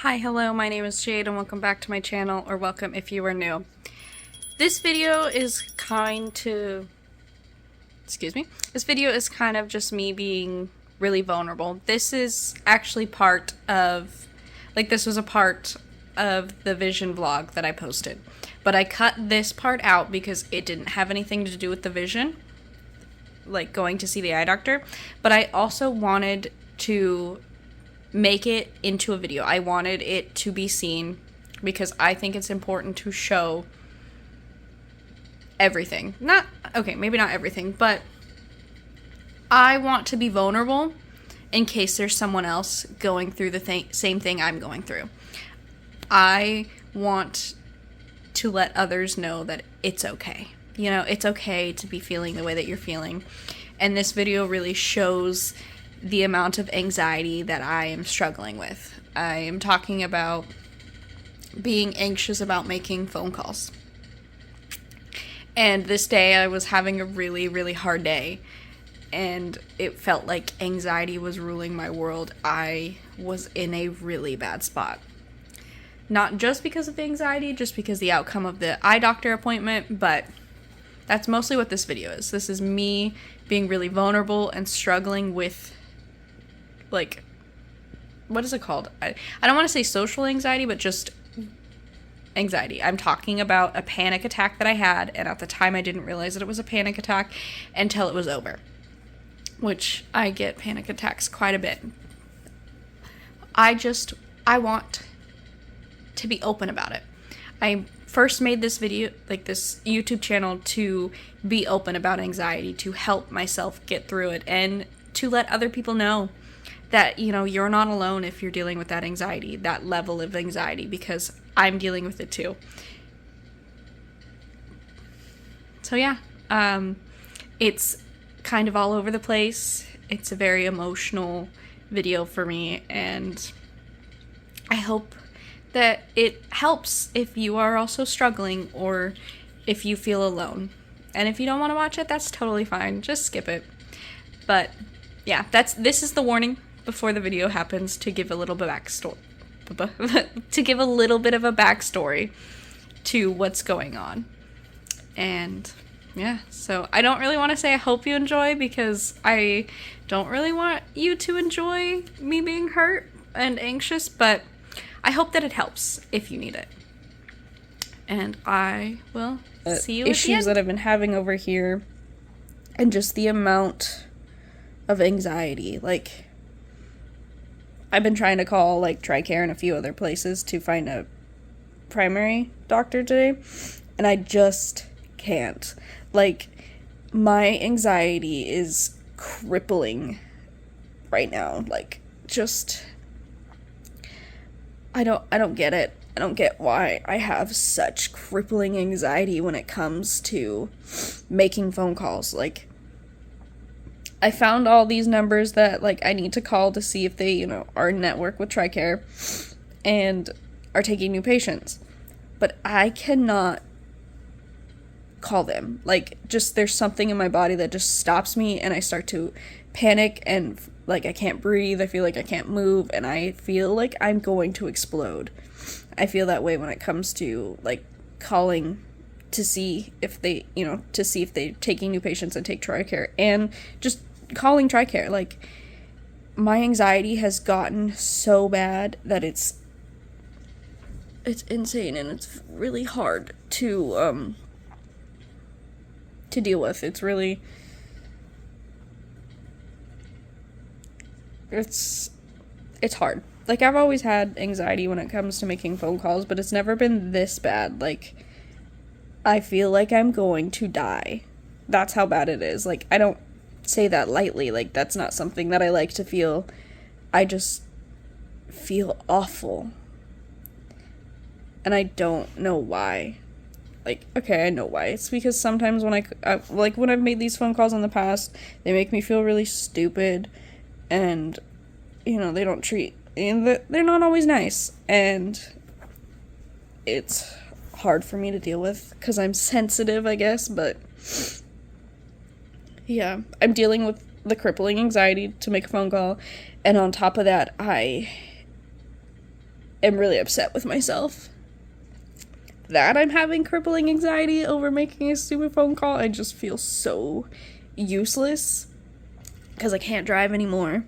Hi, hello, my name is Jade and welcome back to my channel, or welcome if you are new. This video is this video is kind of just me being really vulnerable. This is actually this was a part of the vision vlog that I posted. But I cut this part out because it didn't have anything to do with the vision, like going to see the eye doctor. But I also wanted to make it into a video. I wanted it to be seen because I think it's important to show everything. Maybe not everything, but I want to be vulnerable in case there's someone else going through the same thing I'm going through. I want to let others know that it's okay. You know, it's okay to be feeling the way that you're feeling. And this video really shows the amount of anxiety that I am struggling with. I am talking about being anxious about making phone calls. And this day I was having a really, really hard day. And it felt like anxiety was ruling my world. I was in a really bad spot. Not just because of the anxiety, just because the outcome of the eye doctor appointment, but that's mostly what this video is. This is me being really vulnerable and struggling with, like, what is it called? I don't want to say social anxiety, but just anxiety. I'm talking about a panic attack that I had, and at the time I didn't realize that it was a panic attack until it was over, which I get panic attacks quite a bit. I want to be open about it. I first made this video, like this YouTube channel, to be open about anxiety, to help myself get through it, and to let other people know that, you know, you're not alone if you're dealing with that anxiety, that level of anxiety, because I'm dealing with it too. So yeah, it's kind of all over the place. It's a very emotional video for me, and I hope that it helps if you are also struggling or if you feel alone. And if you don't want to watch it, that's totally fine. Just skip it. But yeah, this is the warning before the video happens, to give a little bit to give a little bit of a backstory to what's going on. And yeah, so I don't really want to say I hope you enjoy, because I don't really want you to enjoy me being hurt and anxious, but I hope that it helps if you need it. And I will see you at the issues end. that I've been having over here, and just the amount of anxiety. Like, I've been trying to call, like, TRICARE and a few other places to find a primary doctor today, and I just can't. Like, my anxiety is crippling right now. Like, just, I don't get it. I don't get why I have such crippling anxiety when it comes to making phone calls. Like, I found all these numbers that, like, I need to call to see if they, you know, are in network with TRICARE and are taking new patients. But I cannot call them. Like, just, there's something in my body that just stops me, and I start to panic, and, like, I can't breathe. I feel like I can't move, and I feel like I'm going to explode. I feel that way when it comes to, like, calling to see if they, you know, to see if they're taking new patients and take TRICARE, and just calling TRICARE. Like, my anxiety has gotten so bad that it's insane, and it's really hard to deal with. It's really, it's hard. Like, I've always had anxiety when it comes to making phone calls, but it's never been this bad. Like, I feel like I'm going to die. That's how bad it is. Like, I don't say that lightly. Like, that's not something that I like to feel. I just feel awful. And I don't know why. Like, okay, I know why. It's because sometimes when when I've made these phone calls in the past, they make me feel really stupid, and, you know, they don't treat, and they're not always nice, and it's hard for me to deal with because I'm sensitive, I guess. But yeah, I'm dealing with the crippling anxiety to make a phone call, and on top of that, am really upset with myself that I'm having crippling anxiety over making a stupid phone call. I just feel so useless because I can't drive anymore.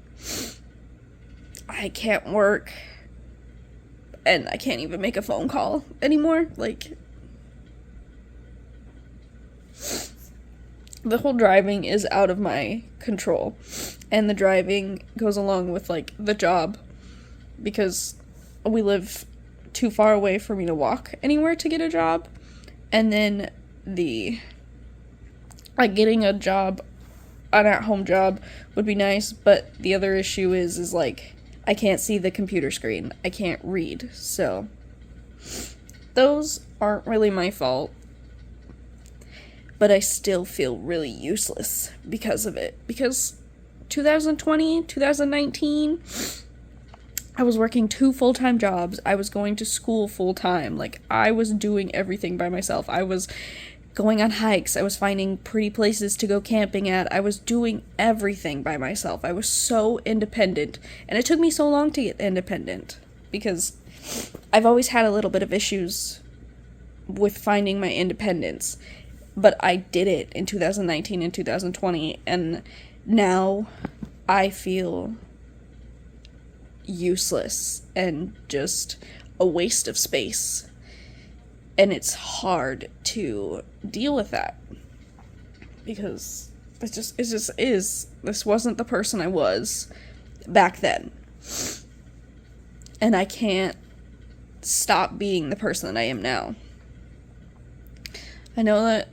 I can't work. And I can't even make a phone call anymore. Like, the whole driving is out of my control. And the driving goes along with, like, the job. Because we live too far away for me to walk anywhere to get a job. And then getting a job, an at-home job would be nice, but the other issue is like, I can't see the computer screen. I can't read, so those aren't really my fault. But I still feel really useless because of it. Because 2020, 2019... I was working 2 full-time jobs. I was going to school full-time. Like, I was doing everything by myself. I was going on hikes. I was finding pretty places to go camping at. I was doing everything by myself. I was so independent. And it took me so long to get independent. Because I've always had a little bit of issues with finding my independence. But I did it in 2019 and 2020. And now I feel useless and just a waste of space, and it's hard to deal with that because it just is. This wasn't the person I was back then, and I can't stop being the person that I am now. I know that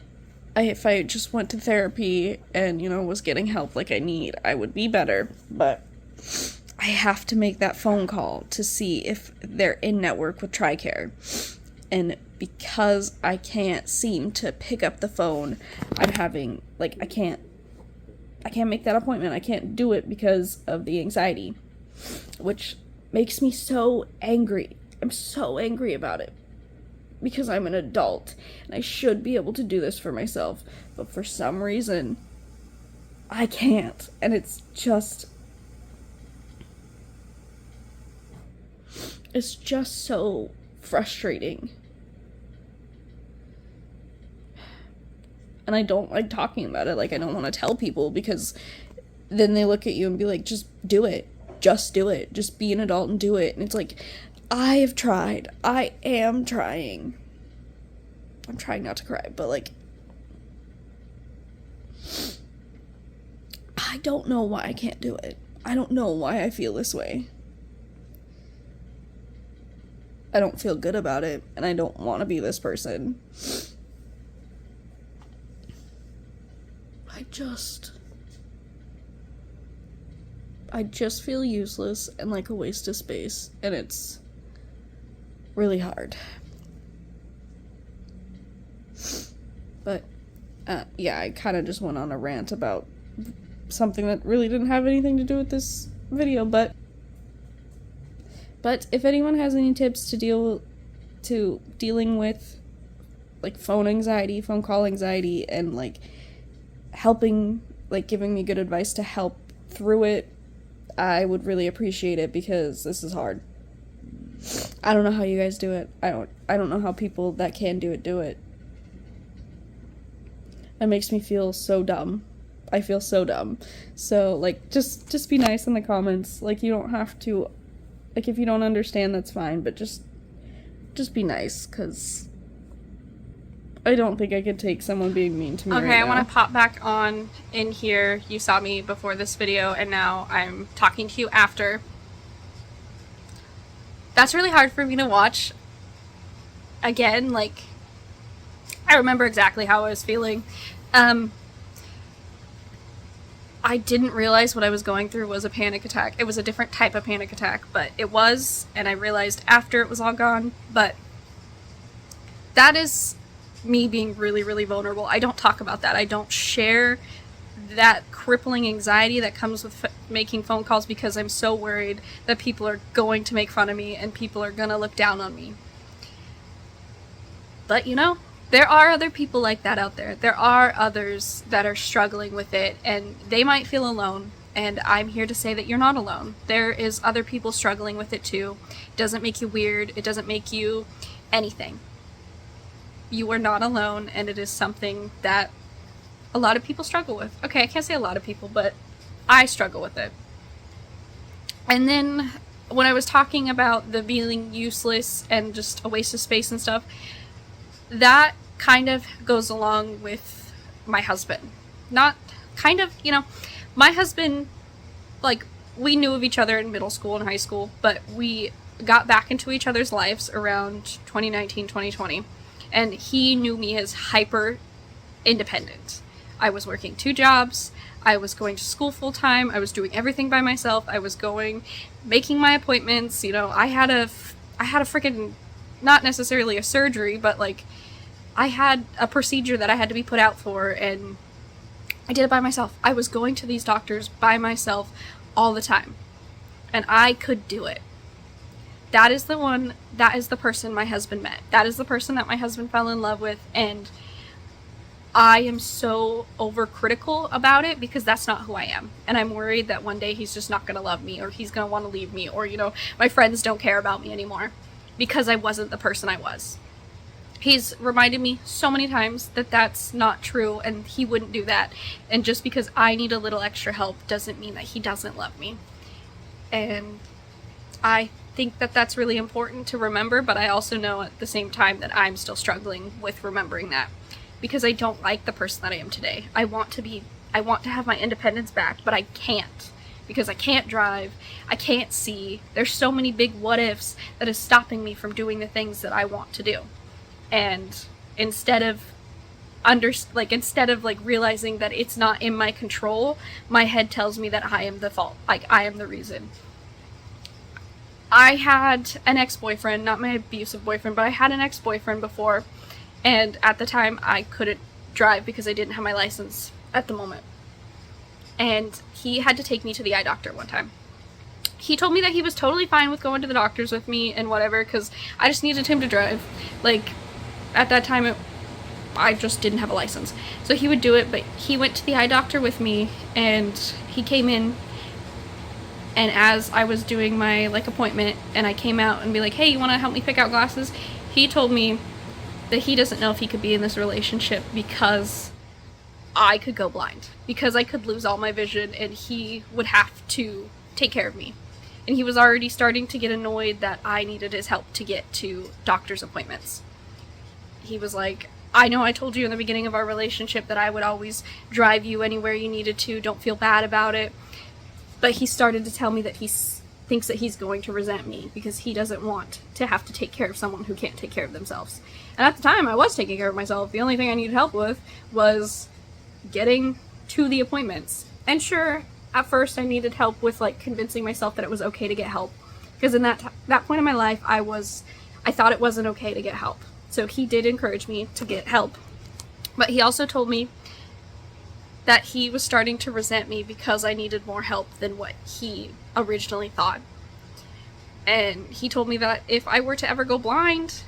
if I just went to therapy and, was getting help like I need, I would be better, but I have to make that phone call to see if they're in network with TRICARE. And because I can't seem to pick up the phone, I'm having, I can't make that appointment. I can't do it because of the anxiety, which makes me so angry. I'm so angry about it because I'm an adult and I should be able to do this for myself. But for some reason, I can't. And it's just so frustrating. And I don't like talking about it. I don't want to tell people because then they look at you and be like, just do it. Just do it. Just be an adult and do it. And it's like, I have tried. I am trying. I'm trying not to cry, but I don't know why I can't do it. I don't know why I feel this way. I don't feel good about it, and I don't want to be this person. I just feel useless and like a waste of space, and it's really hard. But, yeah, I kind of just went on a rant about something that really didn't have anything to do with this video, but if anyone has any tips to dealing with, phone anxiety, phone call anxiety, and, helping, giving me good advice to help through it, I would really appreciate it because this is hard. I don't know how you guys do it. I don't know how people that can do it. It makes me feel so dumb. I feel so dumb. So, just be nice in the comments. You don't have to... if you don't understand, that's fine, but just be nice, because I don't think I could take someone being mean to me right now. Okay, I want to pop back on in here. You saw me before this video, and now I'm talking to you after. That's really hard for me to watch. Again, I remember exactly how I was feeling. I didn't realize what I was going through was a panic attack. It was a different type of panic attack, but it was, and I realized after it was all gone. But that is me being really, really vulnerable. I don't talk about that. I don't share that crippling anxiety that comes with making phone calls because I'm so worried that people are going to make fun of me and people are going to look down on me. But, there are other people like that out there. There are others that are struggling with it, and they might feel alone. And I'm here to say that you're not alone. There is other people struggling with it too. It doesn't make you weird. It doesn't make you anything. You are not alone, and it is something that a lot of people struggle with. Okay, I can't say a lot of people, but I struggle with it. And then when I was talking about the feeling useless and just a waste of space and stuff, that kind of goes along with my husband. Not kind of, you know, my husband, like, we knew of each other in middle school and high school, but we got back into each other's lives around 2019, 2020, and he knew me as hyper independent. I was working 2 jobs, I was going to school full time, I was doing everything by myself, I was making my appointments, you know, I had a freaking, not necessarily a surgery, but like, I had a procedure that I had to be put out for, and I did it by myself. I was going to these doctors by myself all the time, and I could do it. That is the person my husband met. That is the person that my husband fell in love with, and I am so overcritical about it because that's not who I am. And I'm worried that one day he's just not going to love me, or he's going to want to leave me, or, you know, my friends don't care about me anymore because I wasn't the person I was. He's reminded me so many times that that's not true, and he wouldn't do that. And just because I need a little extra help doesn't mean that he doesn't love me. And I think that that's really important to remember, but I also know at the same time that I'm still struggling with remembering that, because I don't like the person that I am today. I want to have my independence back, but I can't, because I can't drive, I can't see. There's so many big what ifs that is stopping me from doing the things that I want to do. And instead of realizing that it's not in my control, my head tells me that I am the fault, like I am the reason. I had an ex-boyfriend, not my abusive boyfriend, but I had an ex-boyfriend before, and at the time I couldn't drive because I didn't have my license at the moment. And he had to take me to the eye doctor one time. He told me that he was totally fine with going to the doctors with me and whatever, because I just needed him to drive. Like, at that time, I just didn't have a license. So he would do it, but he went to the eye doctor with me, and he came in, and as I was doing my, like, appointment, and I came out and be like, hey, you want to help me pick out glasses? He told me that he doesn't know if he could be in this relationship because I could go blind. Because I could lose all my vision, and he would have to take care of me. And he was already starting to get annoyed that I needed his help to get to doctor's appointments. He was like, I know I told you in the beginning of our relationship that I would always drive you anywhere you needed to, don't feel bad about it. But he started to tell me that he thinks that he's going to resent me because he doesn't want to have to take care of someone who can't take care of themselves. And at the time, I was taking care of myself. The only thing I needed help with was getting to the appointments. And sure, at first I needed help with, like, convincing myself that it was okay to get help. Because in that point in my life, I thought it wasn't okay to get help. So he did encourage me to get help. But he also told me that he was starting to resent me because I needed more help than what he originally thought. And he told me that if I were to ever go blind,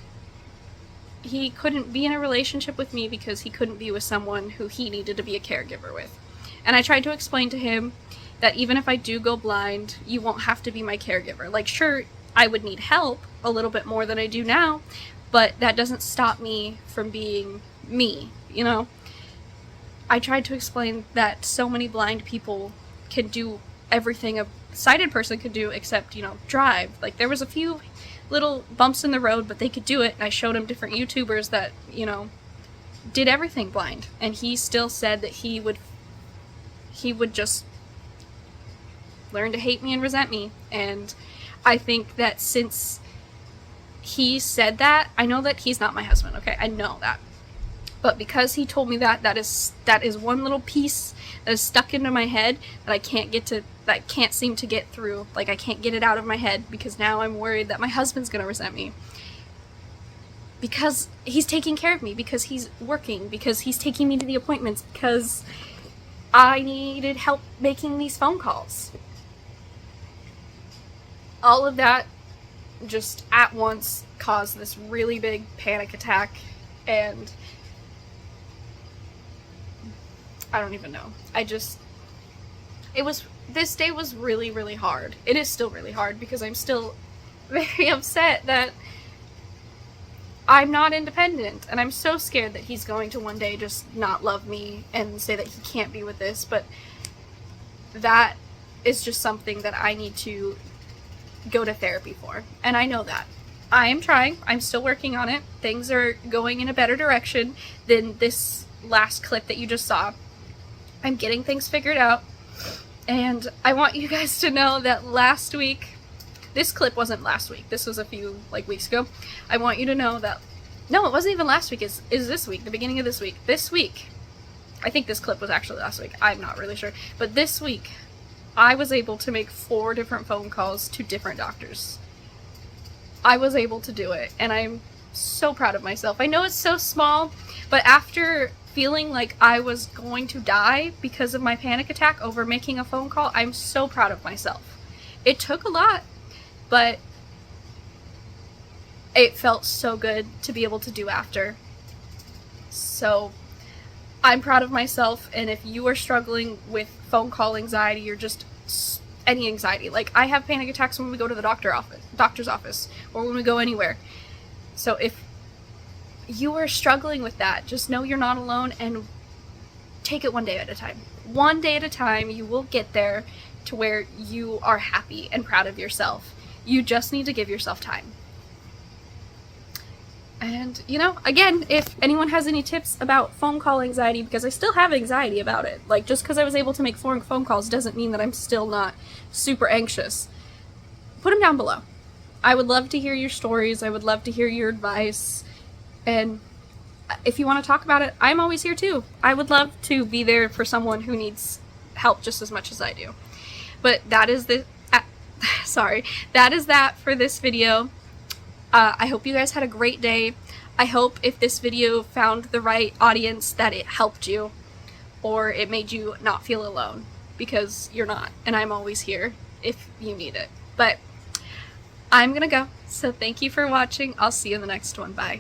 he couldn't be in a relationship with me because he couldn't be with someone who he needed to be a caregiver with. And I tried to explain to him that even if I do go blind, you won't have to be my caregiver. Like, sure, I would need help a little bit more than I do now, but that doesn't stop me from being me, you know? I tried to explain that so many blind people can do everything a sighted person could do except, you know, drive. Like, there was a few little bumps in the road, but they could do it, and I showed him different YouTubers that, you know, did everything blind, and he still said that he would just learn to hate me and resent me. And I think that since he said that, I know that he's not my husband, okay? I know that. But because he told me that, that is one little piece that is stuck into my head that I can't seem to get through. Like, I can't get it out of my head because now I'm worried that my husband's gonna resent me. Because he's taking care of me, because he's working, because he's taking me to the appointments, because I needed help making these phone calls. All of that just at once caused this really big panic attack, and I don't even know. this day was really, really hard. It is still really hard because I'm still very upset that I'm not independent, and I'm so scared that he's going to one day just not love me and say that he can't be with this, but that is just something that I need to go to therapy for, and I know that. I am trying. I'm still working on it. Things are going in a better direction than this last clip that you just saw. I'm getting things figured out, and I want you guys to know that last week, this clip wasn't last week, this was a few weeks ago. I want you to know that, no, it wasn't even last week, is this week, the beginning of this week. This week, I think this clip was actually last week, I'm not really sure, but this week, I was able to make 4 different phone calls to different doctors. I was able to do it, and I'm so proud of myself. I know it's so small, but after feeling like I was going to die because of my panic attack over making a phone call, I'm so proud of myself. It took a lot, but it felt so good to be able to do after. So I'm proud of myself, and if you are struggling with phone call anxiety or just any anxiety, like I have panic attacks when we go to the doctor's office, or when we go anywhere. So if you are struggling with that, just know you're not alone, and take it one day at a time. One day at a time, you will get there to where you are happy and proud of yourself. You just need to give yourself time. And, you know, again, if anyone has any tips about phone call anxiety, because I still have anxiety about it, like, just because I was able to make 4 phone calls doesn't mean that I'm still not super anxious, put them down below. I would love to hear your stories. I would love to hear your advice. And if you want to talk about it, I'm always here too. I would love to be there for someone who needs help just as much as I do. But that is that is that for this video. I hope you guys had a great day. I hope if this video found the right audience that it helped you, or it made you not feel alone, because you're not, and I'm always here if you need it. But I'm gonna go, so thank you for watching. I'll see you in the next one. Bye.